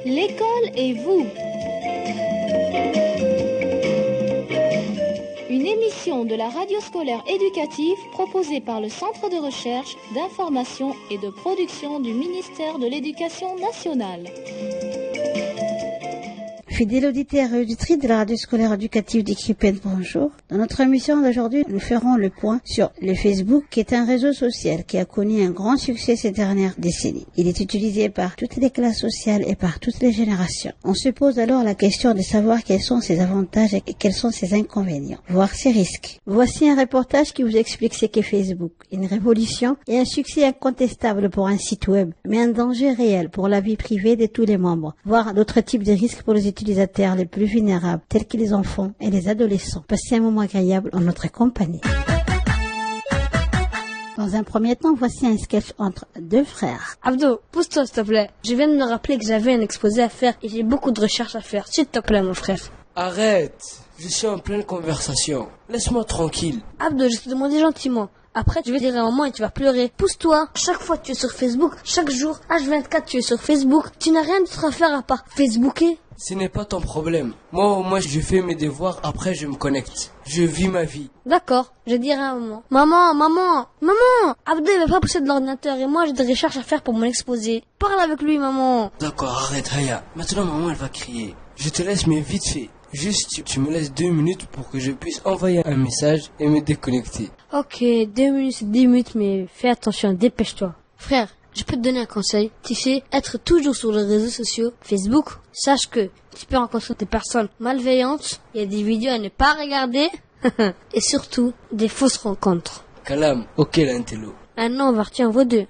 L'école et vous. Une émission de la radio scolaire éducative proposée par le Centre de recherche, d'information et de production du ministère de l'Éducation nationale. Fidèles auditeurs et auditrices de la radio scolaire éducative d'Écripen, bonjour. Dans notre émission d'aujourd'hui, nous ferons le point sur le Facebook, qui est un réseau social qui a connu un grand succès ces dernières décennies. Il est utilisé par toutes les classes sociales et par toutes les générations. On se pose alors la question de savoir quels sont ses avantages et quels sont ses inconvénients, voire ses risques. Voici un reportage qui vous explique ce qu'est Facebook. Une révolution et un succès incontestable pour un site web, mais un danger réel pour la vie privée de tous les membres, voire d'autres types de risques pour les utilisateurs les plus vulnérables, tels que les enfants et les adolescents. Passez un moment agréable en notre compagnie. Dans un premier temps, voici un sketch entre deux frères. Abdo, pousse-toi s'il te plaît. Je viens de me rappeler que j'avais un exposé à faire et j'ai beaucoup de recherches à faire. S'il te plaît, mon frère. Arrête, je suis en pleine conversation. Laisse-moi tranquille. Abdo, je te demandais gentiment. Après, je vais dire à maman et tu vas pleurer. Pousse-toi. Chaque fois, tu es sur Facebook. Chaque jour, H24, tu es sur Facebook. Tu n'as rien d'autre à faire à part Facebooker. Ce n'est pas ton problème. Moi, au moins, je fais mes devoirs. Après, je me connecte. Je vis ma vie. D'accord. Je dirai à maman. Maman. Abdo, il va pas pousser de l'ordinateur et moi, j'ai des recherches à faire pour mon exposé. Parle avec lui, maman. D'accord, arrête, Haya. Maintenant, maman, elle va crier. Je te laisse, mais vite fait. Juste, tu me laisses 2 minutes pour que je puisse envoyer un message et me déconnecter. Ok, 2 minutes, c'est 10 minutes, mais fais attention, dépêche-toi. Frère, je peux te donner un conseil. Tu sais, être toujours sur les réseaux sociaux, Facebook, sache que tu peux rencontrer des personnes malveillantes, il y a des vidéos à ne pas regarder, et surtout, des fausses rencontres. Kalam, ok l'intello. Ah non, on va retenir vos deux.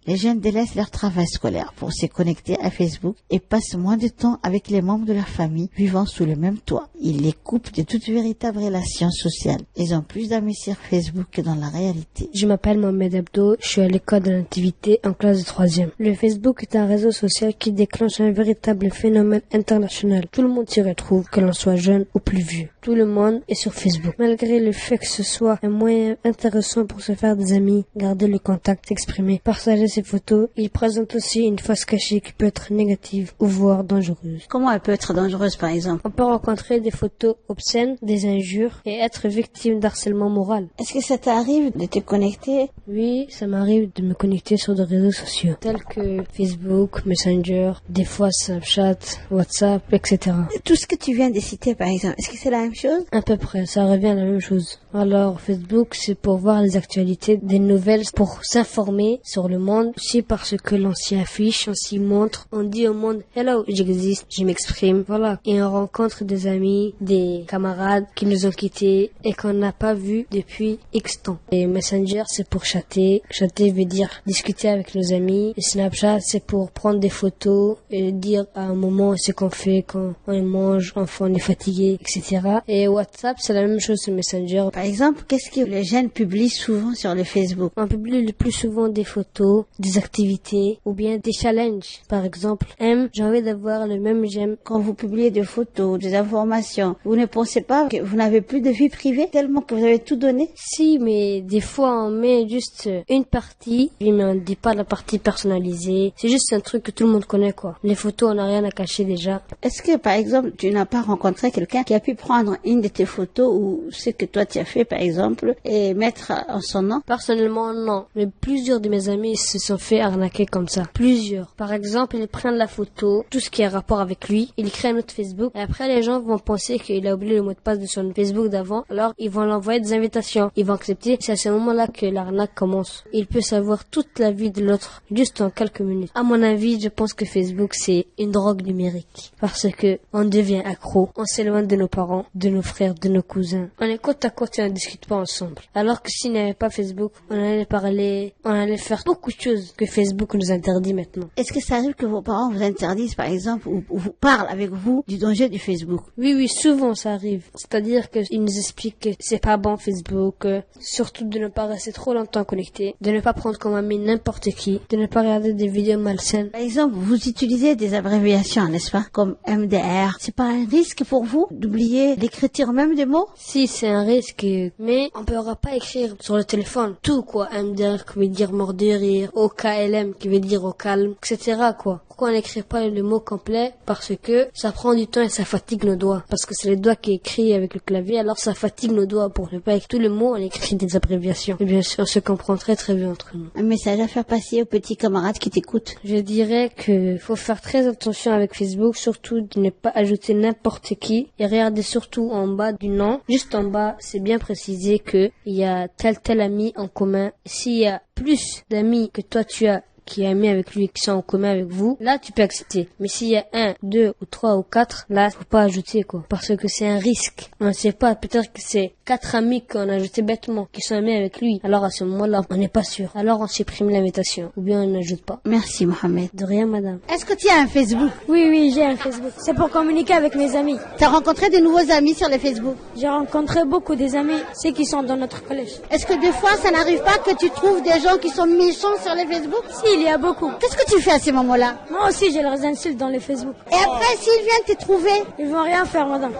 Les jeunes délaissent leur travail scolaire pour se connecter à Facebook et passent moins de temps avec les membres de leur famille vivant sous le même toit. Ils les coupent de toute véritable relation sociale. Ils ont plus d'amis sur Facebook que dans la réalité. Je m'appelle Mohamed Abdo, je suis à l'école de l'activité en classe de 3e. Le Facebook est un réseau social qui déclenche un véritable phénomène international. Tout le monde s'y retrouve, que l'on soit jeune ou plus vieux. Tout le monde est sur Facebook. Malgré le fait que ce soit un moyen intéressant pour se faire des amis, garder le contact, s'exprimer, partager ses photos, il présente aussi une face cachée qui peut être négative ou voire dangereuse. Comment elle peut être dangereuse, par exemple? On peut rencontrer des photos obscènes, des injures et être victime d'harcèlement moral. Est-ce que ça t'arrive de te connecter? Oui, ça m'arrive de me connecter sur des réseaux sociaux tels que Facebook, Messenger, des fois Snapchat, WhatsApp, etc. Tout ce que tu viens de citer, par exemple, est-ce que c'est la même chose? À peu près, ça revient à la même chose. Alors, Facebook, c'est pour voir les actualités, des nouvelles, pour s'informer sur le monde, aussi parce que l'on s'y affiche, on s'y montre, on dit au monde « Hello, j'existe, je m'exprime », voilà. Et on rencontre des amis, des camarades qui nous ont quittés et qu'on n'a pas vus depuis X temps. Et Messenger, c'est pour chatter. Chatter veut dire discuter avec nos amis. Et Snapchat, c'est pour prendre des photos et dire à un moment ce qu'on fait quand on mange, enfin on est fatigué, etc. Et WhatsApp, c'est la même chose sur Messenger. Par exemple, qu'est-ce que les jeunes publient souvent sur le Facebook? On publie le plus souvent des photos, des activités ou bien des challenges. Par exemple, j'ai envie d'avoir le même j'aime. Quand vous publiez des photos, des informations, vous ne pensez pas que vous n'avez plus de vie privée tellement que vous avez tout donné? Si, mais des fois on met juste une partie, mais on ne dit pas la partie personnalisée. C'est juste un truc que tout le monde connaît, quoi. Les photos, on n'a rien à cacher déjà. Est-ce que, par exemple, tu n'as pas rencontré quelqu'un qui a pu prendre une de tes photos ou ce que toi tu as fait, par exemple, et mettre en son nom? Personnellement, non. Mais plusieurs de mes amis se sont fait arnaquer comme ça. Plusieurs. Par exemple, ils prennent la photo, tout ce qui a rapport avec lui, ils créent un autre Facebook, et après les gens vont penser qu'il a oublié le mot de passe de son Facebook d'avant, alors ils vont l'envoyer des invitations. Ils vont accepter. C'est à ce moment-là que l'arnaque commence. Il peut savoir toute la vie de l'autre, juste en quelques minutes. À mon avis, je pense que Facebook, c'est une drogue numérique. Parce que on devient accro. On s'éloigne de nos parents, de nos frères, de nos cousins. On est côte à côte et on ne discute pas ensemble. Alors que s'il n'y avait pas Facebook, on allait parler, on allait faire beaucoup de choses que Facebook nous interdit maintenant. Est-ce que ça arrive que vos parents vous interdisent, par exemple, ou vous parlent avec vous du danger du Facebook? Oui, souvent ça arrive. C'est-à-dire qu'ils nous expliquent que c'est pas bon Facebook, surtout de ne pas rester trop longtemps connecté, de ne pas prendre comme ami n'importe qui, de ne pas regarder des vidéos malsaines. Par exemple, vous utilisez des abréviations, n'est-ce pas? Comme MDR. C'est pas un risque pour vous d'écriture même des mots? Si, c'est un risque, mais on ne pourra pas écrire sur le téléphone tout, quoi. quoi MDR qui veut dire mort de rire, OKLM qui veut dire au calme, etc. quoi. Pourquoi on n'écrit pas le mot complet? Parce que ça prend du temps et ça fatigue nos doigts. Parce que c'est les doigts qui écrivent avec le clavier, alors ça fatigue nos doigts. Pour ne pas écrire tout le mot, on écrit des abréviations. Et bien sûr, on se comprend très très bien entre nous. Un message à faire passer aux petits camarades qui t'écoutent. Je dirais que faut faire très attention avec Facebook, surtout de ne pas ajouter n'importe qui. Et regarder surtout en bas du nom. Juste en bas, c'est bien précisé que il y a tel ami en commun. S'il y a plus d'amis que toi tu as qui est ami avec lui, qui sont en commun avec vous, là tu peux accepter. Mais s'il y a 1, 2 ou 3 ou 4, là faut pas ajouter quoi. Parce que c'est un risque. On ne sait pas, peut-être que c'est 4 amis qu'on a ajouté bêtement, qui sont amis avec lui. Alors à ce moment-là, on n'est pas sûr. Alors on supprime l'invitation. Ou bien on n'ajoute pas. Merci Mohamed. De rien madame. Est-ce que tu as un Facebook? Oui, j'ai un Facebook. C'est pour communiquer avec mes amis. Tu as rencontré de nouveaux amis sur le Facebook? J'ai rencontré beaucoup des amis, ceux qui sont dans notre collège. Est-ce que des fois ça n'arrive pas que tu trouves des gens qui sont méchants sur le Facebook? Si, il y a beaucoup. Qu'est-ce que tu fais à ces moments-là? Moi aussi, je les insulte dans les Facebook. Et après, s'ils viennent te trouver, Ils vont rien faire, madame.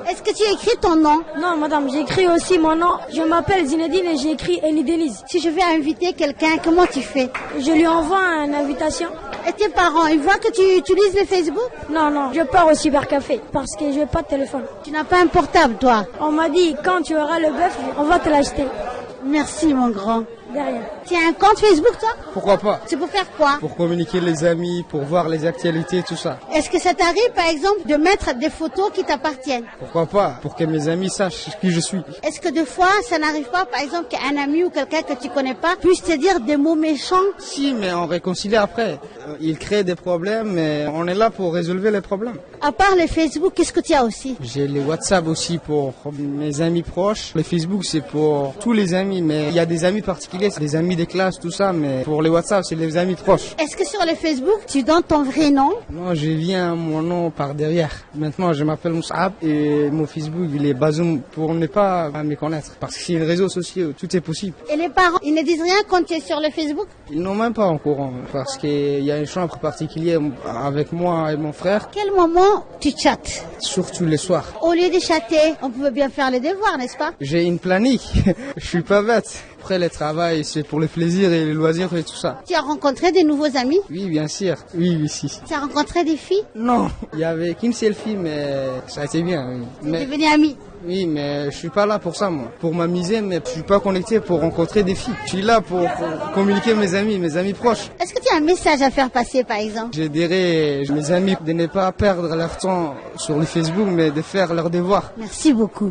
est-ce que tu écris ton nom? Non, madame, j'écris aussi mon nom. Je m'appelle Zinedine et j'ai écrit Eni Denise. Si je vais inviter quelqu'un, comment tu fais? Je lui envoie une invitation. Et tes parents, ils voient que tu utilises le Facebook? Non, je pars au cybercafé parce que je n'ai pas de téléphone. Tu n'as pas un portable, toi? On m'a dit, quand tu auras le bœuf, on va te l'acheter. Merci, mon grand. Derrière. Tu as un compte Facebook, toi? Pourquoi pas? C'est pour faire quoi? Pour communiquer les amis, pour voir les actualités, tout ça. Est-ce que ça t'arrive, par exemple, de mettre des photos qui t'appartiennent? Pourquoi pas? Pour que mes amis sachent qui je suis. Est-ce que des fois, ça n'arrive pas, par exemple, qu'un ami ou quelqu'un que tu connais pas puisse te dire des mots méchants? Si, mais on réconcilie après. Il crée des problèmes, mais on est là pour résoudre les problèmes. À part le Facebook, qu'est-ce que tu as aussi? J'ai les WhatsApp aussi pour mes amis proches. Le Facebook, c'est pour tous les amis, mais il y a des amis particuliers, c'est des amis des classes, tout ça, mais pour les WhatsApp, c'est les amis proches. Est-ce que sur le Facebook, tu donnes ton vrai nom? Non, je viens mon nom par derrière. Maintenant, je m'appelle Moussab et mon Facebook, il est Bazoum pour ne pas me connaître. Parce que c'est un réseau social, tout est possible. Et les parents, ils ne disent rien quand tu es sur le Facebook? Ils n'ont même pas en courant, parce qu'il y a une chambre particulière avec moi et mon frère. Quel moment tu chattes? Surtout les soirs. Au lieu de chatter, on pouvait bien faire les devoirs, n'est-ce pas? J'ai une planning, je suis pas bête. Après le travail, c'est pour le plaisir et le loisir et tout ça. Tu as rencontré de nouveaux amis? Oui, bien sûr. Oui, si. Tu as rencontré des filles? Non, il y avait qu'une seule fille, mais ça a été bien. Oui. Tu es devenu ami? Oui, mais je suis pas là pour ça, moi. Pour m'amuser, mais je suis pas connecté pour rencontrer des filles. Je suis là pour communiquer mes amis proches. Est-ce que tu as un message à faire passer, par exemple? Je dirais à mes amis de ne pas perdre leur temps sur le Facebook, mais de faire leurs devoirs. Merci beaucoup.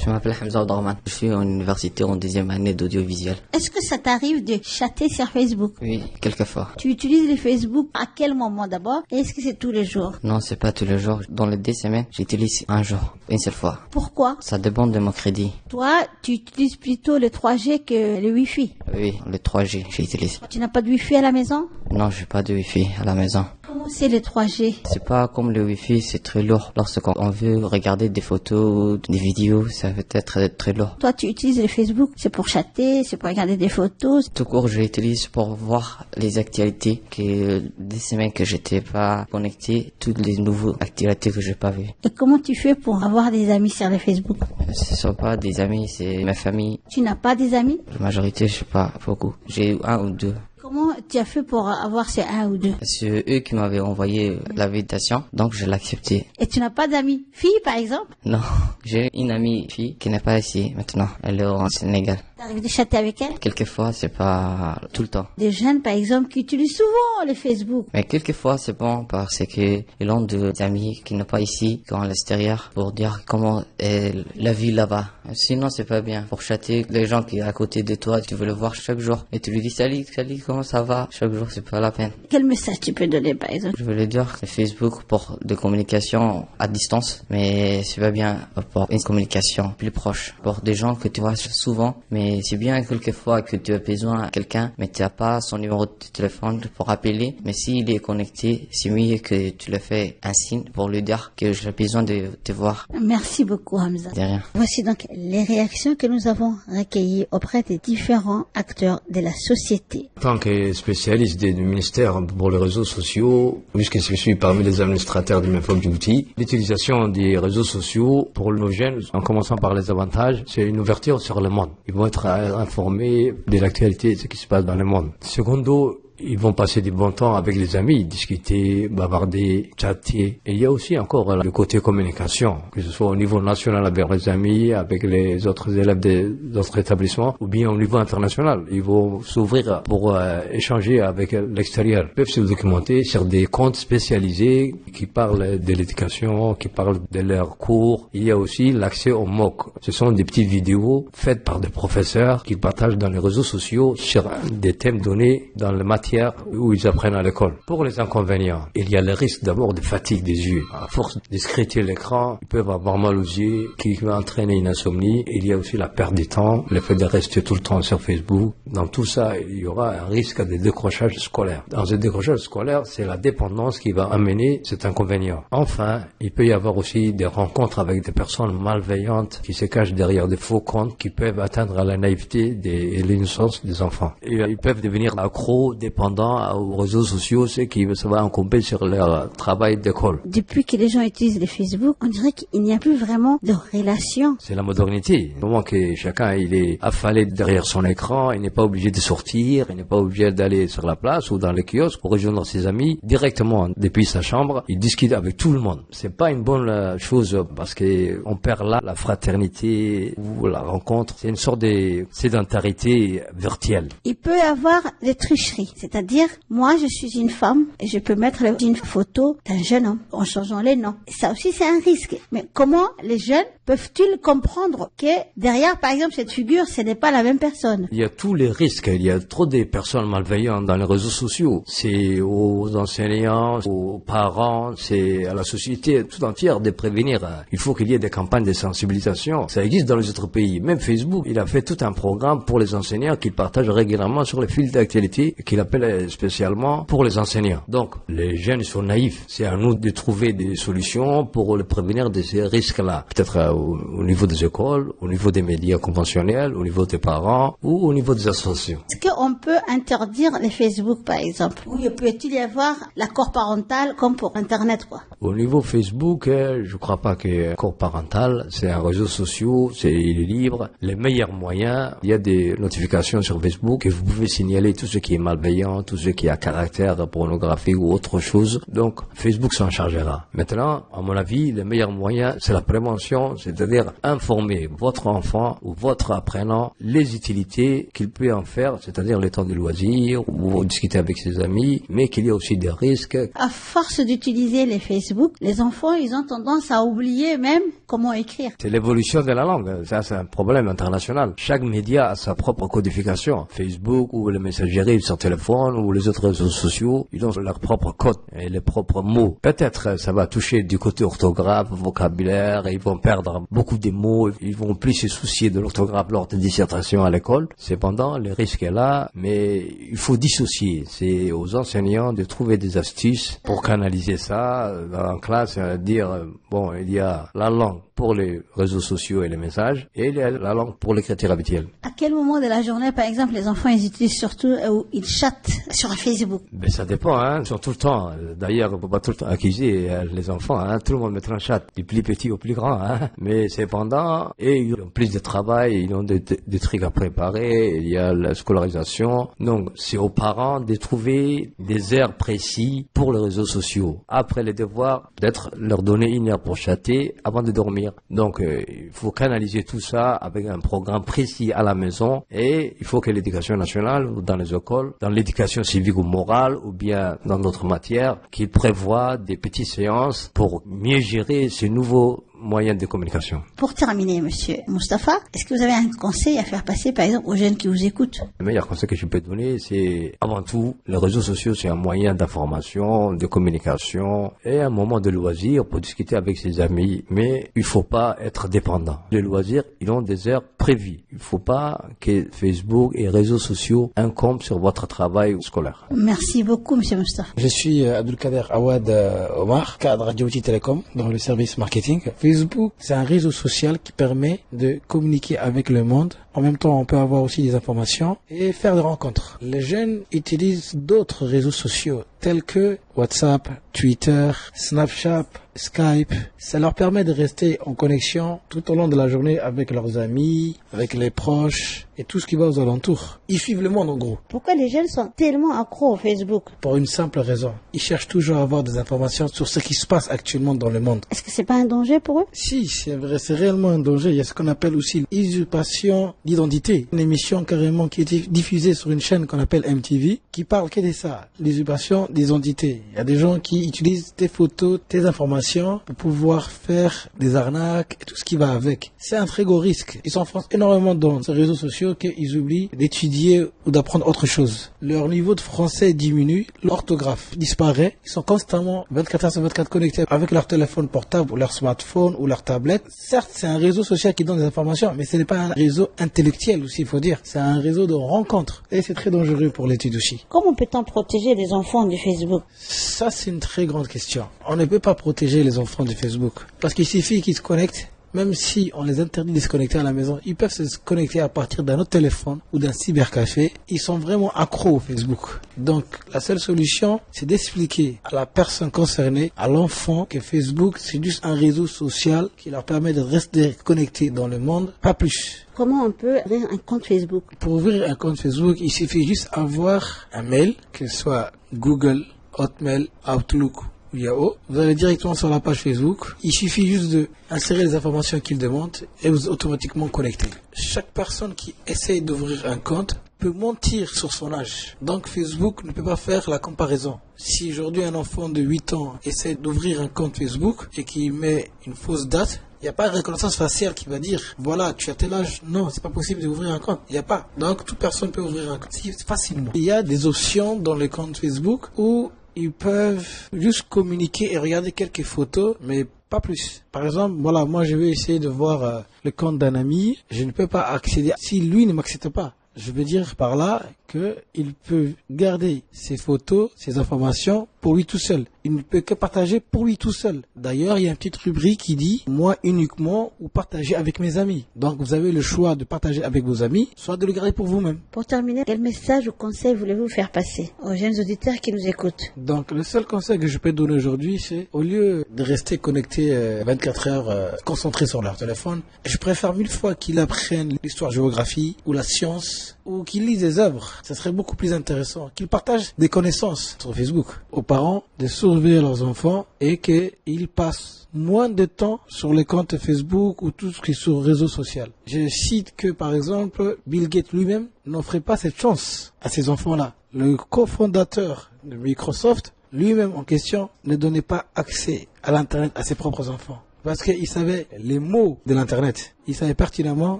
Je m'appelle Hamza Abdurrahman. Je suis en université en deuxième année d'audiovisuel. Est-ce que ça t'arrive de chatter sur Facebook? Oui, quelquefois. Tu utilises le Facebook à quel moment d'abord? Et est-ce que c'est tous les jours? Non, c'est pas tous les jours. Dans les 2 semaines, j'utilise un jour, une seule fois. Pourquoi? Ça dépend de mon crédit. Toi, tu utilises plutôt le 3G que le Wi-Fi. Oui, le 3G, j'utilise. Tu n'as pas de Wi-Fi à la maison? Non, j'ai pas de Wi-Fi à la maison. Comment c'est le 3G? C'est pas comme le Wi-Fi, c'est très lourd. Lorsqu'on veut regarder des photos, des vidéos, ça peut être très lourd. Toi, tu utilises le Facebook, c'est pour chatter, c'est pour regarder des photos. Tout court, je l'utilise pour voir les actualités que des semaines que j'étais pas connecté, toutes les nouvelles actualités que j'ai pas vues. Et comment tu fais pour avoir des amis sur le Facebook? Ce sont pas des amis, c'est ma famille. Tu n'as pas des amis? La majorité, je sais pas beaucoup. J'ai 1 ou 2. Comment tu as fait pour avoir ces 1 ou 2? C'est eux qui m'avaient envoyé l'invitation, donc je l'ai accepté. Et tu n'as pas d'amis filles, par exemple? Non, j'ai une amie fille qui n'est pas ici maintenant. Elle est au Sénégal. T'arrives de chatter avec elle? Quelquefois, c'est pas tout le temps. Des jeunes, par exemple, qui utilisent souvent le Facebook. Mais quelquefois, c'est bon parce que ils ont des amis qui n'est pas ici, qui sont à l'extérieur, pour dire comment est la vie là-bas. Sinon, c'est pas bien. Pour chatter les gens qui sont à côté de toi, tu veux le voir chaque jour. Et tu lui dis salut, comment ça va? Chaque jour, c'est pas la peine. Quel message tu peux donner, par exemple? Je voulais dire que Facebook pour des communications à distance, mais c'est pas bien pour une communication plus proche. Pour des gens que tu vois souvent, mais c'est bien quelquefois que tu as besoin de quelqu'un, mais tu n'as pas son numéro de téléphone pour appeler. Mais s'il est connecté, c'est mieux que tu le fais un signe pour lui dire que j'ai besoin de te voir. Merci beaucoup, Hamza. De rien. Voici donc les réactions que nous avons recueillies auprès des différents acteurs de la société. En tant que spécialiste du ministère pour les réseaux sociaux, puisque je suis parmi les administrateurs du MEFOP Djibouti, l'utilisation des réseaux sociaux pour nos jeunes, en commençant par les avantages, c'est une ouverture sur le monde. Ils vont être être informés de l'actualité, de ce qui se passe dans le monde. Secondo, ils vont passer du bon temps avec les amis, discuter, bavarder, chatter. Et il y a aussi encore le côté communication, que ce soit au niveau national avec les amis, avec les autres élèves d'autres établissements, ou bien au niveau international. Ils vont s'ouvrir pour échanger avec l'extérieur. Ils peuvent se documenter sur des comptes spécialisés qui parlent de l'éducation, qui parlent de leurs cours. Il y a aussi l'accès aux MOOC. Ce sont des petites vidéos faites par des professeurs qui partagent dans les réseaux sociaux sur des thèmes donnés dans le matière où ils apprennent à l'école. Pour les inconvénients, il y a le risque d'abord de fatigue des yeux. À force de scruter l'écran, ils peuvent avoir mal aux yeux, qui va entraîner une insomnie. Il y a aussi la perte du temps, le fait de rester tout le temps sur Facebook. Dans tout ça, il y aura un risque de décrochage scolaire. Dans ce décrochage scolaire, c'est la dépendance qui va amener cet inconvénient. Enfin, il peut y avoir aussi des rencontres avec des personnes malveillantes qui se cachent derrière des faux comptes qui peuvent atteindre à la naïveté et l'innocence des enfants. Et ils peuvent devenir accros, dépendants aux réseaux sociaux, ce qui va incomber sur leur travail d'école. Depuis que les gens utilisent les Facebook, on dirait qu'il n'y a plus vraiment de relation. C'est la modernité. Au moment que chacun il est affalé derrière son écran, il n'est pas obligé de sortir, il n'est pas obligé d'aller sur la place ou dans les kiosques pour rejoindre ses amis directement depuis sa chambre. Il discute avec tout le monde. C'est pas une bonne chose parce que on perd là la fraternité ou la rencontre. C'est une sorte de sédentarité virtuelle. Il peut y avoir des tricheries. C'est-à-dire, moi, je suis une femme et je peux mettre une photo d'un jeune homme en changeant les noms. Ça aussi, c'est un risque. Mais comment les jeunes peuvent-ils comprendre que derrière, par exemple, cette figure, ce n'est pas la même personne? Il y a tous les risques. Il y a trop de personnes malveillantes dans les réseaux sociaux. C'est aux enseignants, aux parents, c'est à la société tout entière de prévenir. Il faut qu'il y ait des campagnes de sensibilisation. Ça existe dans les autres pays. Même Facebook, il a fait tout un programme pour les enseignants qu'il partage régulièrement sur les fils d'actualité qu'il appelle spécialement pour les enseignants. Donc, les jeunes sont naïfs. C'est à nous de trouver des solutions pour les prévenir de ces risques-là. Peut-être au niveau des écoles, au niveau des médias conventionnels, au niveau des parents ou au niveau des associations. Est-ce qu'on peut interdire les Facebook, par exemple? Ou peut-il y avoir l'accord parental comme pour Internet, quoi? Au niveau Facebook, je crois pas qu'il y ait accord parental. C'est un réseau social, il est libre. Les meilleurs moyens, il y a des notifications sur Facebook et vous pouvez signaler tout ce qui est malveillant, tout ce qui a caractère pornographique ou autre chose. Donc, Facebook s'en chargera. Maintenant, à mon avis, le meilleur moyen, c'est la prévention, c'est-à-dire informer votre enfant ou votre apprenant les utilités qu'il peut en faire, c'est-à-dire les temps de loisirs ou discuter avec ses amis, mais qu'il y a aussi des risques. À force d'utiliser les Facebook, les enfants, ils ont tendance à oublier même comment écrire. C'est l'évolution de la langue. Ça, c'est un problème international. Chaque média a sa propre codification. Facebook ou les messageries sur téléphone ou les autres réseaux sociaux, ils ont leur propre code et les propres mots. Peut-être ça va toucher du côté orthographe, vocabulaire, et ils vont perdre beaucoup de mots, ils vont plus se soucier de l'orthographe lors des dissertations à l'école. Cependant, le risque est là, mais il faut dissocier. C'est aux enseignants de trouver des astuces pour canaliser ça en classe, dire, bon, il y a la langue pour les réseaux sociaux et les messages, et il y a la langue pour l'écriture habituelle. À quel moment de la journée, par exemple, les enfants, ils utilisent surtout ou ils chattent sur Facebook? Ben, ça dépend, hein. Ils sont tout le temps. D'ailleurs, on peut pas tout le temps accuser les enfants, hein. Tout le monde met un chat, du plus petit au plus grand, hein. Mais cependant, et ils ont plus de travail, ils ont des trucs à préparer, il y a la scolarisation. Donc, c'est aux parents de trouver des heures précis pour les réseaux sociaux. Après les devoirs, peut-être leur donner une heure pour chatter avant de dormir. Donc, il faut canaliser tout ça avec un programme précis à la maison, et il faut que l'éducation nationale, dans les écoles, dans l'éducation civique ou morale, ou bien dans d'autres matières, qu'ils prévoient des petites séances pour mieux gérer ces nouveaux moyens de communication. Pour terminer, monsieur Moustapha, est-ce que vous avez un conseil à faire passer, par exemple, aux jeunes qui vous écoutent? Le meilleur conseil que je peux donner, c'est avant tout, les réseaux sociaux, c'est un moyen d'information, de communication et un moment de loisir pour discuter avec ses amis. Mais il faut pas être dépendant. Les loisirs, ils ont des heures prévues. Il faut pas que Facebook et les réseaux sociaux incombent sur votre travail scolaire. Merci beaucoup, monsieur Moustapha. Je suis Abdelkader Awad Omar, cadre Djibouti Telecom dans le service marketing. Facebook, c'est un réseau social qui permet de communiquer avec le monde En même temps, on peut avoir aussi des informations et faire des rencontres. Les jeunes utilisent d'autres réseaux sociaux tels que WhatsApp, Twitter, Snapchat, Skype. Ça leur permet de rester en connexion tout au long de la journée avec leurs amis, avec les proches et tout ce qui va aux alentours. Ils suivent le monde en gros. Pourquoi les jeunes sont tellement accros au Facebook? Pour une simple raison. Ils cherchent toujours à avoir des informations sur ce qui se passe actuellement dans le monde. Est-ce que c'est pas un danger pour eux? Si, c'est vrai, c'est réellement un danger. Il y a ce qu'on appelle aussi l'usurpation d'identité. Une émission carrément qui est diffusée sur une chaîne qu'on appelle MTV, qui parle que de ça, l'usurpation d'identité. Il y a des gens qui utilisent tes photos, tes informations pour pouvoir faire des arnaques et tout ce qui va avec. C'est un très gros risque. Ils s'enfoncent énormément dans ces réseaux sociaux qu'ils oublient d'étudier ou d'apprendre autre chose. Leur niveau de français diminue, l'orthographe disparaît. Ils sont constamment 24h/24 connectés avec leur téléphone portable ou leur smartphone ou leur tablette. Certes, c'est un réseau social qui donne des informations, mais ce n'est pas un réseau intellectuel aussi, il faut dire. C'est un réseau de rencontres. Et c'est très dangereux pour l'étude aussi. Comment peut-on protéger les enfants du Facebook? Ça, c'est une très grande question. On ne peut pas protéger les enfants du Facebook. Parce qu'il suffit qu'ils se connectent. Même si on les interdit de se connecter à la maison, ils peuvent se connecter à partir d'un autre téléphone ou d'un cybercafé. Ils sont vraiment accros au Facebook. Donc, la seule solution, c'est d'expliquer à la personne concernée, à l'enfant, que Facebook, c'est juste un réseau social qui leur permet de rester connectés dans le monde, pas plus. Comment on peut ouvrir un compte Facebook? Pour ouvrir un compte Facebook, il suffit juste avoir un mail, que ce soit Google, Hotmail, Outlook, Yahoo. Vous allez directement sur la page Facebook. Il suffit juste d'insérer les informations qu'il demande et vous êtes automatiquement connecté. Chaque personne qui essaye d'ouvrir un compte peut mentir sur son âge. Donc Facebook ne peut pas faire la comparaison. Si aujourd'hui un enfant de 8 ans essaie d'ouvrir un compte Facebook et qu'il met une fausse date, il n'y a pas de reconnaissance faciale qui va dire voilà, tu as tel âge. Non, c'est pas possible d'ouvrir un compte. Il n'y a pas. Donc toute personne peut ouvrir un compte. C'est facilement. Il y a des options dans les comptes Facebook où ils peuvent juste communiquer et regarder quelques photos, mais pas plus. Par exemple, voilà, moi je vais essayer de voir le compte d'un ami. Je ne peux pas accéder si lui ne m'accepte pas. Je veux dire par là qu'il peut garder ses photos, ses informations pour lui tout seul. Il ne peut que partager pour lui tout seul. D'ailleurs, il y a une petite rubrique qui dit « moi uniquement » ou « partager avec mes amis ». Donc, vous avez le choix de partager avec vos amis, soit de le garder pour vous-même. Pour terminer, quel message ou conseil voulez-vous faire passer aux jeunes auditeurs qui nous écoutent? Donc, le seul conseil que je peux donner aujourd'hui, c'est au lieu de rester connecté 24 heures concentrés sur leur téléphone, je préfère 1000 fois qu'ils apprennent l'histoire-géographie ou la science ou qu'ils lisent des œuvres. Ça serait beaucoup plus intéressant qu'ils partagent des connaissances sur Facebook aux parents de surveiller leurs enfants et qu'ils passent moins de temps sur les comptes Facebook ou tout ce qui est sur le réseau social. Je cite que par exemple Bill Gates lui-même n'offrait pas cette chance à ses enfants-là. Le cofondateur de Microsoft lui-même en question ne donnait pas accès à l'Internet à ses propres enfants. Parce qu'il savait les mots de l'Internet. Il savait pertinemment.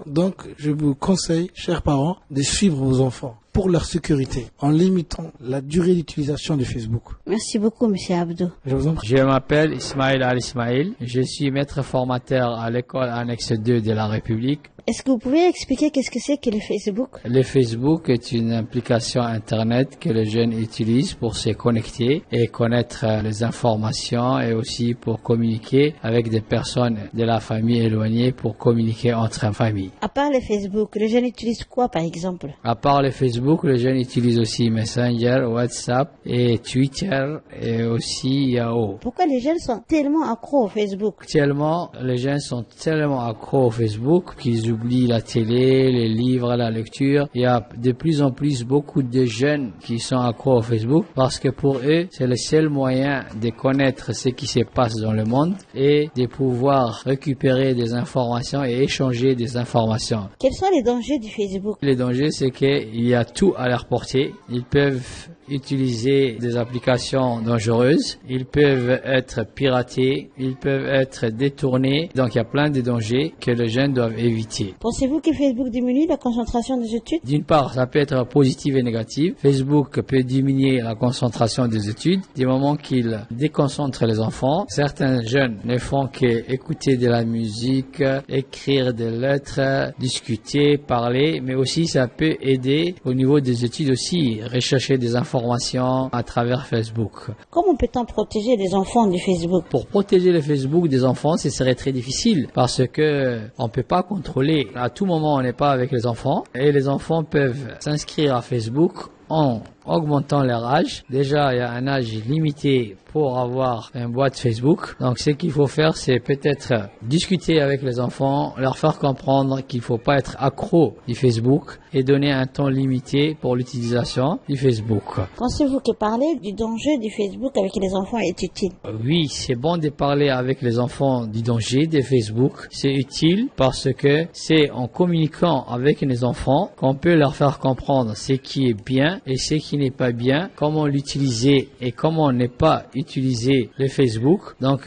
Donc, je vous conseille, chers parents, de suivre vos enfants pour leur sécurité, en limitant la durée d'utilisation de Facebook. Merci beaucoup, Monsieur Abdou. Je vous en prie. Je m'appelle Ismaël Al-Ismaël. Je suis maître formateur à l'école annexe 2 de la République. Est-ce que vous pouvez expliquer qu'est-ce que c'est que le Facebook? Le Facebook est une application Internet que les jeunes utilisent pour se connecter et connaître les informations et aussi pour communiquer avec des personnes de la famille éloignée pour communiquer entre familles. À part le Facebook, les jeunes utilisent quoi par exemple? À part le Facebook, les jeunes utilisent aussi Messenger, WhatsApp et Twitter et aussi Yahoo. Pourquoi les jeunes sont tellement accros au Facebook? Actuellement, les jeunes sont tellement accros au Facebook qu'ils oublient la télé, les livres, la lecture. Il y a de plus en plus beaucoup de jeunes qui sont accros au Facebook parce que pour eux, c'est le seul moyen de connaître ce qui se passe dans le monde et de pouvoir récupérer des informations et échanger des informations. Quels sont les dangers du Facebook? Les dangers, c'est qu'il y a tout à leur portée. Ils peuvent utiliser des applications dangereuses, ils peuvent être piratés, ils peuvent être détournés. Donc il y a plein de dangers que les jeunes doivent éviter. Pensez-vous que Facebook diminue la concentration des études? D'une part, ça peut être positif et négatif. Facebook peut diminuer la concentration des études du moment qu'il déconcentre les enfants. Certains jeunes ne font qu'écouter de la musique, écrire des lettres, discuter, parler, mais aussi ça peut aider au niveau des études aussi, rechercher des informations à travers Facebook. Comment peut-on protéger les enfants du Facebook? Pour protéger le Facebook des enfants, ce serait très difficile parce que on peut pas contrôler aller à tout moment, on n'est pas avec les enfants. Et les enfants peuvent s'inscrire à Facebook en augmentant leur âge. Déjà, il y a un âge limité pour avoir une boîte Facebook. Donc, ce qu'il faut faire, c'est peut-être discuter avec les enfants, leur faire comprendre qu'il ne faut pas être accro du Facebook et donner un temps limité pour l'utilisation du Facebook. Pensez-vous que parler du danger du Facebook avec les enfants est utile? Oui, c'est bon de parler avec les enfants du danger de Facebook. C'est utile parce que c'est en communiquant avec les enfants qu'on peut leur faire comprendre ce qui est bien et ce qui n'est pas bien, comment l'utiliser et comment ne pas utiliser le Facebook. Donc,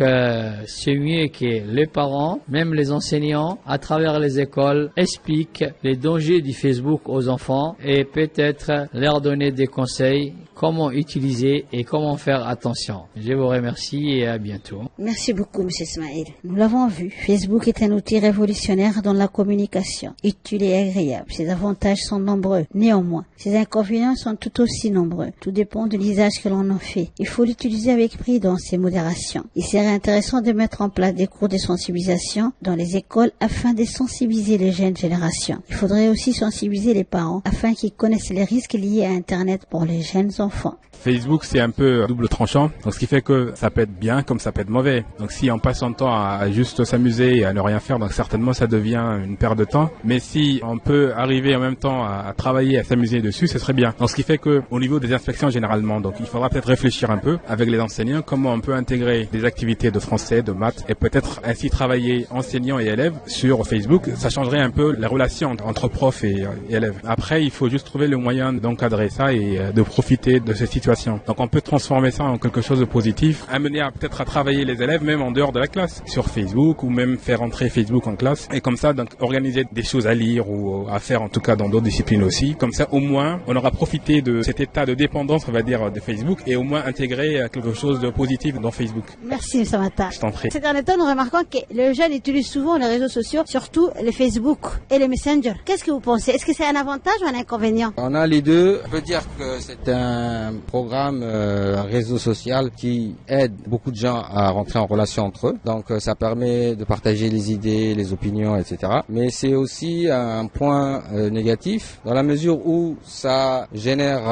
c'est mieux que les parents, même les enseignants, à travers les écoles, expliquent les dangers du Facebook aux enfants et peut-être leur donner des conseils comment utiliser et comment faire attention. Je vous remercie et à bientôt. Merci beaucoup, M. Ismaël. Nous l'avons vu, Facebook est un outil révolutionnaire dans la communication, utile et agréable. Ses avantages sont nombreux. Néanmoins, ses inconvénients sont tout aussi nombreux. Tout dépend de l'usage que l'on en fait. Il faut l'utiliser avec prudence et modération. Il serait intéressant de mettre en place des cours de sensibilisation dans les écoles afin de sensibiliser les jeunes générations. Il faudrait aussi sensibiliser les parents afin qu'ils connaissent les risques liés à Internet pour les jeunes enfants. Facebook, c'est un peu double tranchant, donc ce qui fait que ça peut être bien comme ça peut être mauvais. Donc si on passe son temps à juste s'amuser et à ne rien faire, donc certainement ça devient une perte de temps. Mais si on peut arriver en même temps à travailler, à s'amuser dessus, ce serait bien. Donc ce qui fait que au niveau des inspections généralement, donc il faudra peut-être réfléchir un peu avec les enseignants comment on peut intégrer des activités de français, de maths et peut-être ainsi travailler enseignants et élèves sur Facebook. Ça changerait un peu la relation entre profs et élèves. Après, il faut juste trouver le moyen d'encadrer ça et de profiter de cette situation. Donc on peut transformer ça en quelque chose de positif, amener peut-être à travailler les élèves même en dehors de la classe, sur Facebook ou même faire entrer Facebook en classe et comme ça donc organiser des choses à lire ou à faire en tout cas dans d'autres disciplines aussi. Comme ça au moins on aura profité de cet état de dépendance on va dire de Facebook et au moins intégrer quelque chose de positif dans Facebook. Merci Samata. Je t'en prie. Ces derniers temps nous remarquons que les jeunes utilisent souvent les réseaux sociaux, surtout les Facebook et les Messenger. Qu'est-ce que vous pensez? Est-ce que c'est un avantage ou un inconvénient? On a les deux. On peut dire que c'est un programme, un réseau social qui aide beaucoup de gens à rentrer en relation entre eux. Donc ça permet de partager les idées, les opinions, etc. Mais c'est aussi un point négatif dans la mesure où ça génère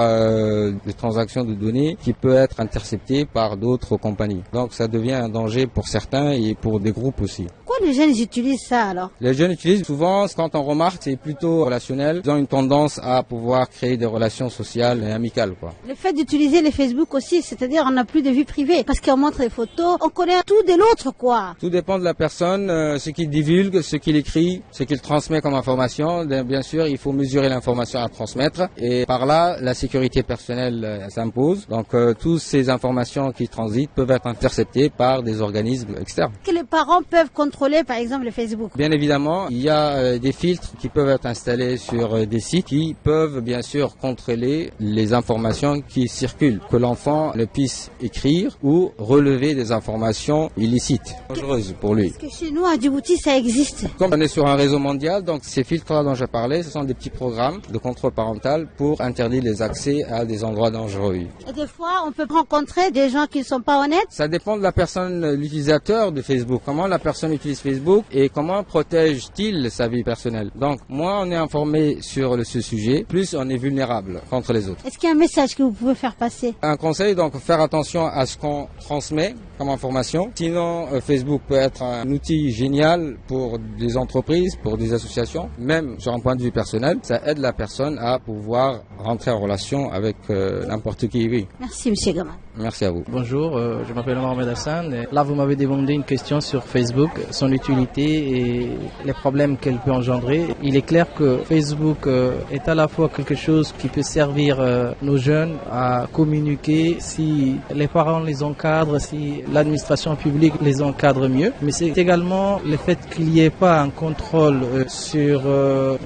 des transactions de données qui peuvent être interceptées par d'autres compagnies. Donc ça devient un danger pour certains et pour des groupes aussi. Pourquoi les jeunes utilisent ça alors? Les jeunes utilisent souvent, quand on remarque, c'est plutôt relationnel. Ils ont une tendance à pouvoir créer des relations sociales et amicales, quoi. Le fait d'utiliser les Facebook aussi, c'est-à-dire on n'a plus de vie privée parce qu'on montre les photos, on connaît tout de l'autre, quoi. Tout dépend de la personne, ce qu'il divulgue, ce qu'il écrit, ce qu'il transmet comme information. Bien sûr, il faut mesurer l'information à transmettre et par là, la sécurité personnelle s'impose. Donc toutes ces informations qui transitent peuvent être interceptées par des organismes externes. Que les parents peuvent contrôler, par exemple, le Facebook? Bien évidemment, il y a des filtres qui peuvent être installés sur des sites qui peuvent bien sûr contrôler les informations qui circulent, que l'enfant ne puisse écrire ou relever des informations illicites, dangereuses pour lui. Parce que chez nous, à Djibouti, ça existe. Comme on est sur un réseau mondial, donc ces filtres-là dont je parlais, ce sont des petits programmes de contrôle parental pour interdire les accès à des endroits dangereux. Et des fois, on peut rencontrer des gens qui ne sont pas honnêtes? Ça dépend de la personne, l'utilisateur de Facebook. Comment la personne utilise Facebook et comment protège-t-il sa vie personnelle. Donc, moins on est informé sur ce sujet, plus on est vulnérable contre les autres. Est-ce qu'il y a un message que vous pouvez faire passer? Un conseil, donc, faire attention à ce qu'on transmet comme information. Sinon, Facebook peut être un outil génial pour des entreprises, pour des associations, même sur un point de vue personnel. Ça aide la personne à pouvoir rentrer en relation avec n'importe qui. Oui. Merci, M. Gamal. Merci à vous. Bonjour, je m'appelle Mohamed Hassan. Là, vous m'avez demandé une question sur Facebook, son utilité et les problèmes qu'elle peut engendrer. Il est clair que Facebook est à la fois quelque chose qui peut servir nos jeunes à communiquer si les parents les encadrent, si l'administration publique les encadre mieux. Mais c'est également le fait qu'il n'y ait pas un contrôle sur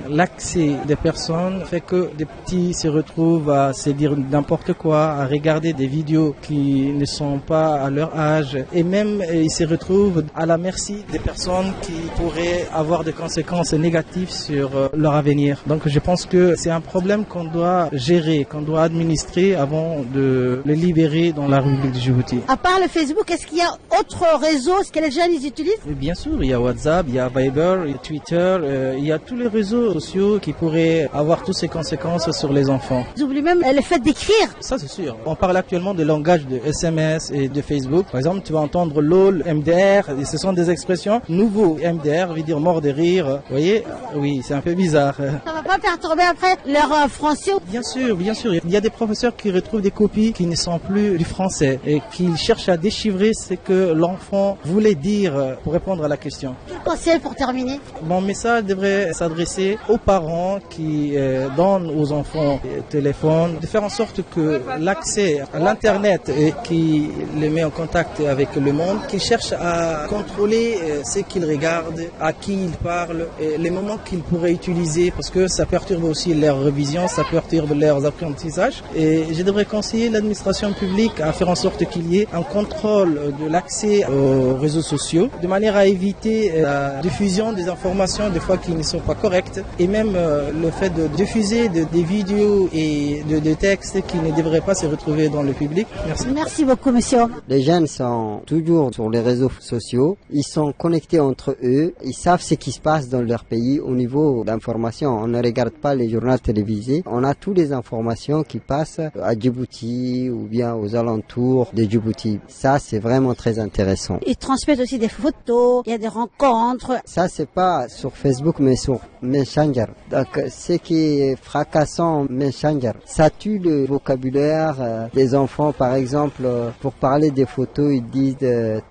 l'accès des personnes fait que des petits se retrouvent à se dire n'importe quoi, à regarder des vidéos qui ne sont pas à leur âge et même ils se retrouvent à la merci des personnes qui pourraient avoir des conséquences négatives sur leur avenir. Donc je pense que c'est un problème qu'on doit gérer, qu'on doit administrer avant de le libérer dans la République de Djibouti. À part le Facebook, est-ce qu'il y a autre réseau, ce que les jeunes ils utilisent? Bien sûr, il y a WhatsApp, il y a Viber, il y a Twitter, il y a tous les réseaux sociaux qui pourraient avoir toutes ces conséquences sur les enfants. Ils oublient même le fait d'écrire. Ça c'est sûr. On parle actuellement de langage de SMS et de Facebook. Par exemple, tu vas entendre LOL, MDR, et ce sont des expressions nouveaux. MDR veut dire mort de rire. Vous voyez? Oui, c'est un peu bizarre. Ça va pas perturber après leur français? Bien sûr, bien sûr. Il y a des professeurs qui retrouvent des copies qui ne sont plus du français et qui cherchent à déchiffrer ce que l'enfant voulait dire pour répondre à la question. Quel conseil pour terminer? Mon message devrait s'adresser aux parents qui donnent aux enfants des téléphones, de faire en sorte que l'accès à l'Internet et qui les met en contact avec le monde, qu'ils cherchent à contrôler ce qu'ils regardent, à qui ils parlent, et les moments qu'ils pourraient utiliser, parce que ça perturbe aussi leur révision, ça perturbe leurs apprentissages. Et je devrais conseiller l'administration publique à faire en sorte qu'il y ait un contrôle de l'accès aux réseaux sociaux, de manière à éviter la diffusion des informations des fois qui ne sont pas correctes, et même le fait de diffuser des vidéos et de textes qui ne devraient pas se retrouver dans le public. Merci. Merci beaucoup, monsieur. Les jeunes sont toujours sur les réseaux sociaux, ils sont connectés entre eux, ils savent ce qui se passe dans leur pays au niveau d'information. On ne regarde pas les journaux télévisés, on a toutes les informations qui passent à Djibouti ou bien aux alentours de Djibouti. Ça, c'est vraiment très intéressant. Ils transmettent aussi des photos, il y a des rencontres. Ça, c'est pas sur Facebook, mais sur Messenger. Donc, ce qui est fracassant Messenger, ça tue le vocabulaire des enfants. Par exemple, pour parler des photos, ils disent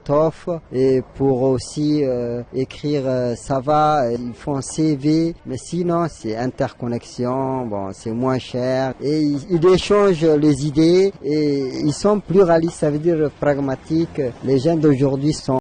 tof, et pour aussi écrire ça va, ils font CV, mais sinon c'est interconnexion, bon, c'est moins cher, et ils échangent les idées et ils sont pluralistes, ça veut dire pragmatiques. Les jeunes d'aujourd'hui sont